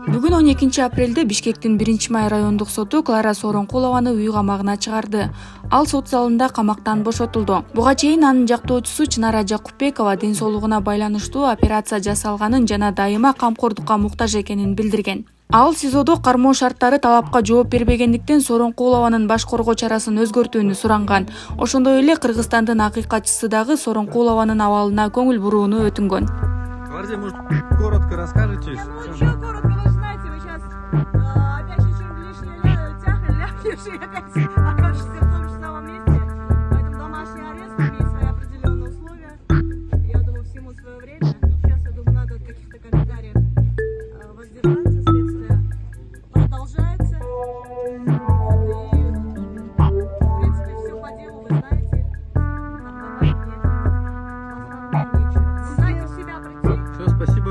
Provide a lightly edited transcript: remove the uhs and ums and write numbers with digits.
Бүгүн 12 апрелде Бишкектин 1-Май райондук соту Клара Сооронкулованы үй камагына чыгарды. Ал сот залында камактан бошотулду. Буга чейин анын жактоочусу Чынара Жакупбекова ден соолугуна байланыштуу операция жасалганын жана дайыма камкордукка муктаж экенин билдирген. Ал СИЗОдо кармоо шарттары талапка жооп бербегендиктен Сооронкулованын баш коргоо чарасын өзгөртүүнү суранган. Ошондой эле Кыргызстандын акыйкатчысы дагы Сооронкулованын абалына көңүл бурууну өтүнгөн. Гвардия, может, коротко расскажете? Ну, еще коротко, вы же знаете, вы сейчас опять еще лишнее тяхли, ляпнешь и опять окажешься в том